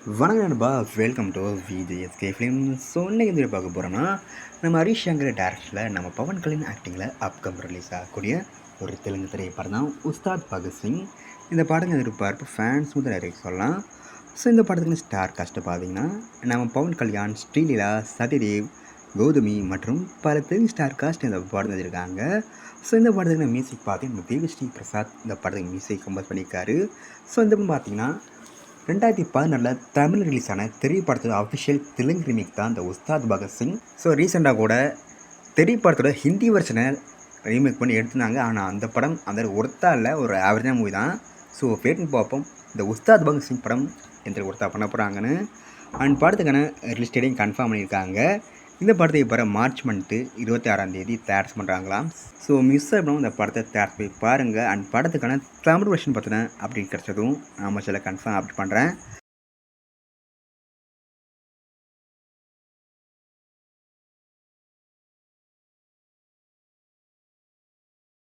வணக்கம் நண்பா, welcome to VJSK film. So இன்றைக்கி வந்து பார்க்க போகிறோன்னா, நம்ம ஹரிஷ் சங்கர் டேரக்டரில் நம்ம பவன் கல்யாண் ஆக்டிங்கில் அப்கம் ரிலீஸ் ஆகக்கூடிய ஒரு தெலுங்கு திரைப்படம் தான் உஸ்தாத் பகத் சிங். இந்த படங்க எதிர்பார்ப்பு ஃபேன்ஸ் முதல் நிறைய சொல்லலாம். ஸோ இந்த படத்துக்கு ஸ்டார் காஸ்ட்டை பார்த்தீங்கன்னா, நம்ம பவன் கல்யாண், ஸ்ரீலீலா, சத்யதேவ், கௌதமி மற்றும் பல தெலுங்கு ஸ்டார் காஸ்ட் இந்த படம் வச்சுருக்காங்க. ஸோ இந்த படத்துக்கு மியூசிக் பார்த்தீங்கன்னா தேவிஸ்ரீ பிரசாத் இந்த படத்துக்கு மியூசிக் கம்போஸ் பண்ணியிருக்காரு. ஸோ இந்த படம் பார்த்தீங்கன்னா 2014 தமிழ் ரிலீஸ் ஆன திரைப்படத்தோட அஃபிஷியல் தெலுங்கு ரீமேக் தான் இந்த உஸ்தாத் பகத் சிங். ஸோ ரீசெண்டாக கூட திரைப்படத்தோட ஹிந்தி வெர்ஷனை ரீமேக் பண்ணி எடுத்துனாங்க. ஆனால் அந்த படம் அந்த ஒர்த்தா இல்லை, ஒரு ஆவரேஜான மூவி தான். ஸோ வெயிட் பார்ப்போம் இந்த உஸ்தாத் பகத் சிங் படம் எந்த ஒர்த்தா பண்ண போகிறாங்கன்னு. அண்ட் படத்துக்கான ரிலீஸ் டேட்டையும் கன்ஃபார்ம் பண்ணியிருக்காங்க. இந்த படத்தை இப்போ மார்ச் மந்த்து 26 தயாரிச்சு பண்ணுறாங்களாம். ஸோ மிஸ் ஆகணும் இந்த படத்தை தயார் போய் பாருங்கள். அண்ட் படத்துக்கான தமிழ் வெர்ஷன் பார்த்தினா அப்படி கிடச்சதும் நான் சில கன்ஃபார்ம் அப்டேட் பண்ணுறேன்.